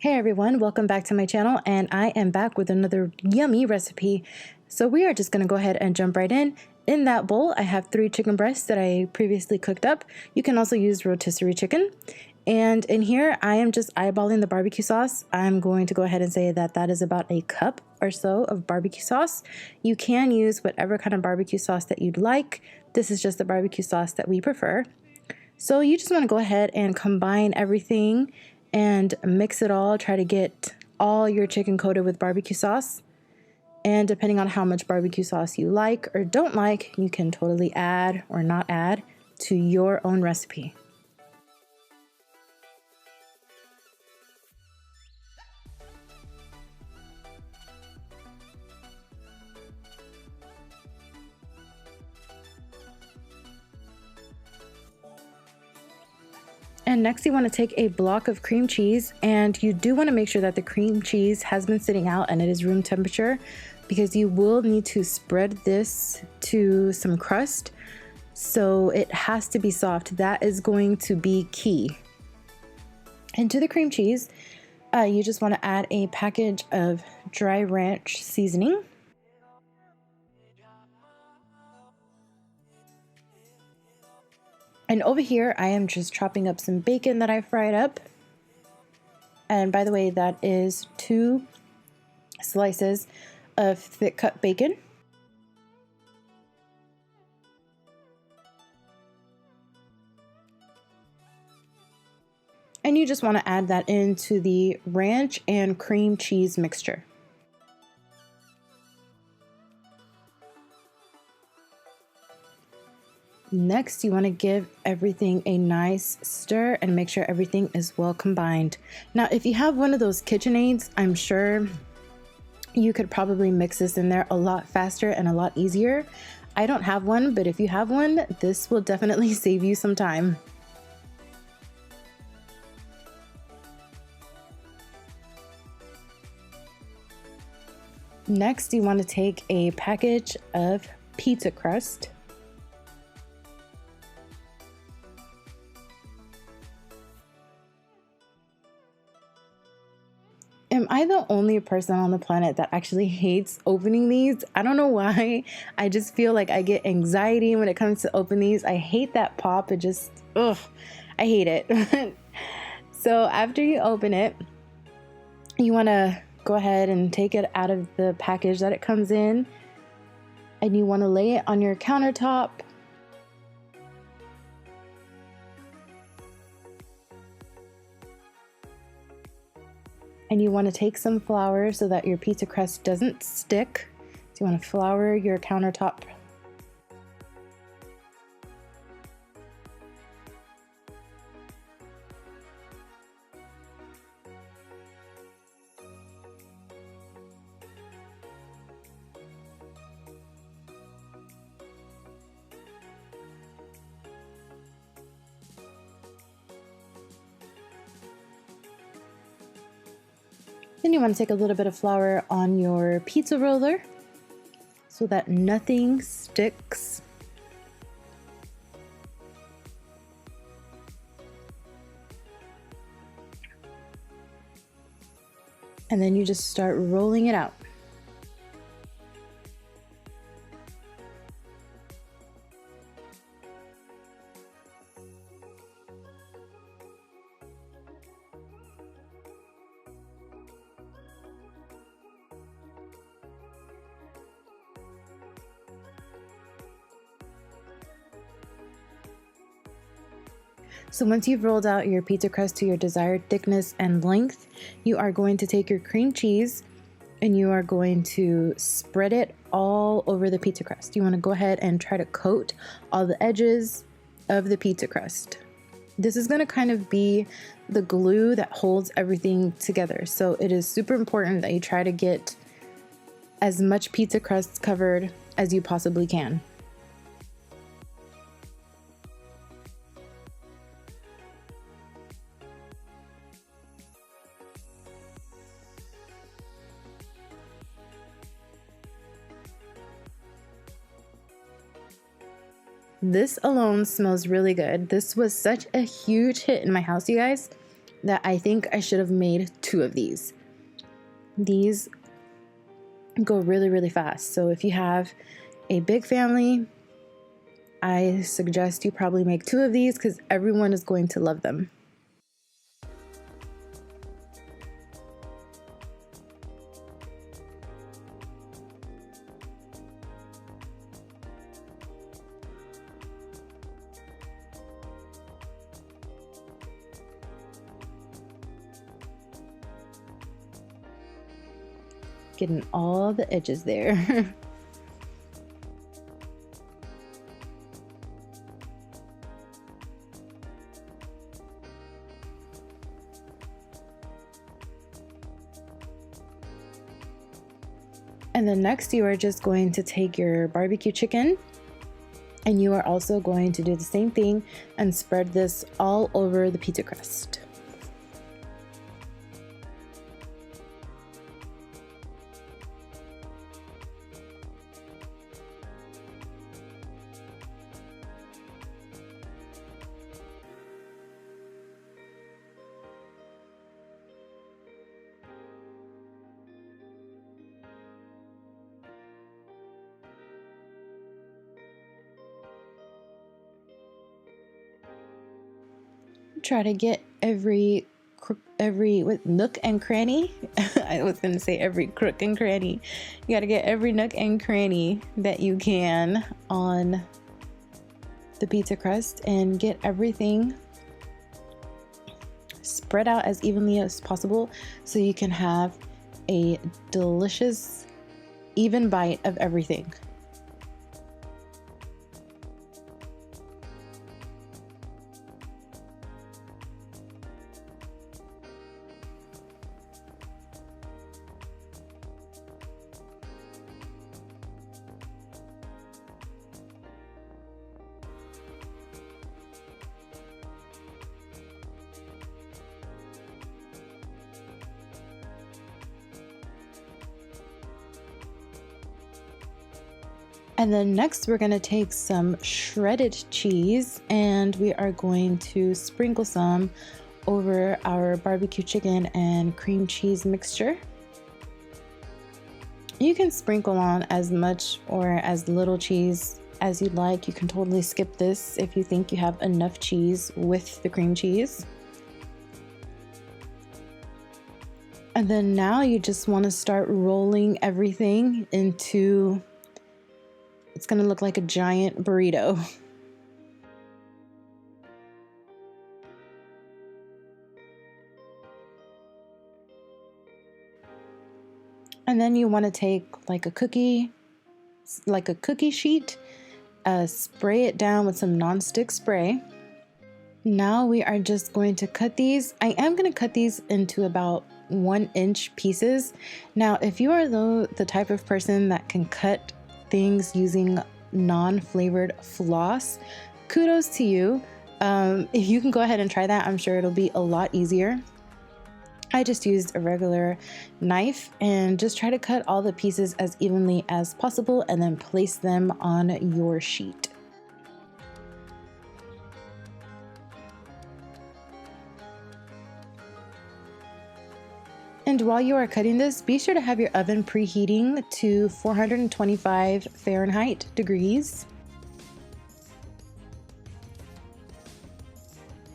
Hey everyone, welcome back to my channel, and I am back with another yummy recipe. So we are just going to go ahead and jump right in. In that bowl, I have 3 chicken breasts that I previously cooked up. You can also use rotisserie chicken. And in here, I am just eyeballing the barbecue sauce. I'm going to go ahead and say that that is about a cup or so of barbecue sauce. You can use whatever kind of barbecue sauce that you'd like. This is just the barbecue sauce that we prefer. So you just want to go ahead and combine everything and mix it all. Try to get all your chicken coated with barbecue sauce. And depending on how much barbecue sauce you like or don't like, you can totally add or not add to your own recipe. And next you want to take a block of cream cheese, and you do want to make sure that the cream cheese has been sitting out and it is room temperature, because you will need to spread this to some crust. So it has to be soft. That is going to be key. And to the cream cheese, you just want to add a package of dry ranch seasoning. And over here, I am just chopping up some bacon that I fried up. And by the way, that is 2 slices of thick cut bacon. And you just want to add that into the ranch and cream cheese mixture. Next, you want to give everything a nice stir and make sure everything is well combined. Now, if you have one of those KitchenAids, I'm sure you could probably mix this in there a lot faster and a lot easier. I don't have one, but if you have one, this will definitely save you some time. Next, you want to take a package of pizza crust. Am I the only person on the planet that actually hates opening these? I don't know why. I just feel like I get anxiety when it comes to open these. I hate that pop. It just, ugh, I hate it. So after you open it, you want to go ahead and take it out of the package that it comes in. And you want to lay it on your countertop. And you want to take some flour so that your pizza crust doesn't stick. So you want to flour your countertop. Then you want to take a little bit of flour on your pizza roller so that nothing sticks. And then you just start rolling it out. So once you've rolled out your pizza crust to your desired thickness and length, you are going to take your cream cheese and you are going to spread it all over the pizza crust. You want to go ahead and try to coat all the edges of the pizza crust. This is going to kind of be the glue that holds everything together. So it is super important that you try to get as much pizza crust covered as you possibly can. This alone smells really good. This was such a huge hit in my house, you guys. that I think I should have made 2 of these. These go really, really fast. So if you have a big family, I suggest you probably make 2 of these because everyone is going to love them. Getting all the edges there. And then next you are just going to take your barbecue chicken, and you are also going to do the same thing and spread this all over the pizza crust. Try to get every nook and cranny. I was gonna say every crook and cranny. You gotta get every nook and cranny that you can on the pizza crust and get everything spread out as evenly as possible so you can have a delicious even bite of everything. And then next we're going to take some shredded cheese and we are going to sprinkle some over our barbecue chicken and cream cheese mixture. You can sprinkle on as much or as little cheese as you'd like. You can totally skip this if you think you have enough cheese with the cream cheese. And then now you just want to start rolling everything into, it's going to look like a giant burrito. And then you want to take like a cookie sheet, spray it down with some nonstick spray. Now we are just going to cut these. I am going to cut these into about 1-inch pieces. Now, if you are the type of person that can cut things using non-flavored floss, kudos to you. If you can go ahead and try that, I'm sure it'll be a lot easier. I just used a regular knife and just try to cut all the pieces as evenly as possible and then place them on your sheet. And while you are cutting this, be sure to have your oven preheating to 425 Fahrenheit degrees.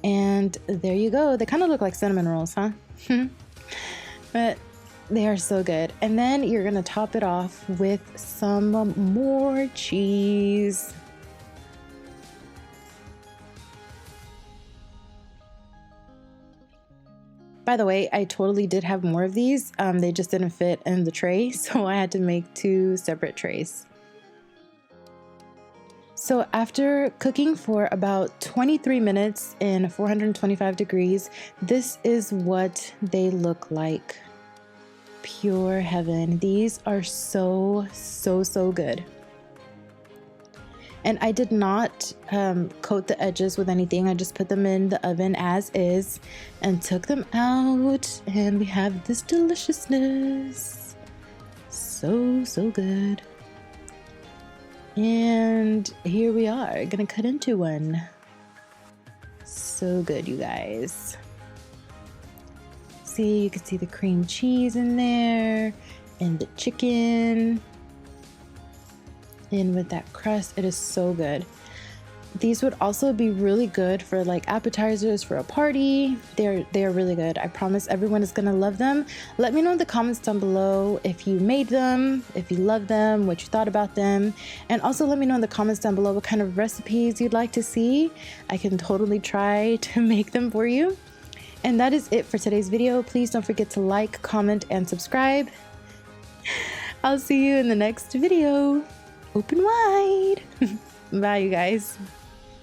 And there you go. They kind of look like cinnamon rolls, huh? But they are so good. And then you're gonna top it off with some more cheese. By the way, I totally did have more of these. They just didn't fit in the tray, so I had to make 2 separate trays. So after cooking for about 23 minutes in 425 degrees, this is what they look like. Pure heaven. These are so good. And I did not coat the edges with anything. I just put them in the oven as is and took them out, and we have this deliciousness. So good. And here we are, gonna cut into one. So good, you guys. See, you can see the cream cheese in there and the chicken. And with that crust, it is so good. These would also be really good for like appetizers for a party. They are really good. I promise everyone is gonna love them. Let me know in the comments down below if you made them, if you love them, what you thought about them. And also let me know in the comments down below what kind of recipes you'd like to see. I can totally try to make them for you. And that is it for today's video. Please don't forget to like, comment, and subscribe. I'll see you in the next video. Open wide. Bye, you guys.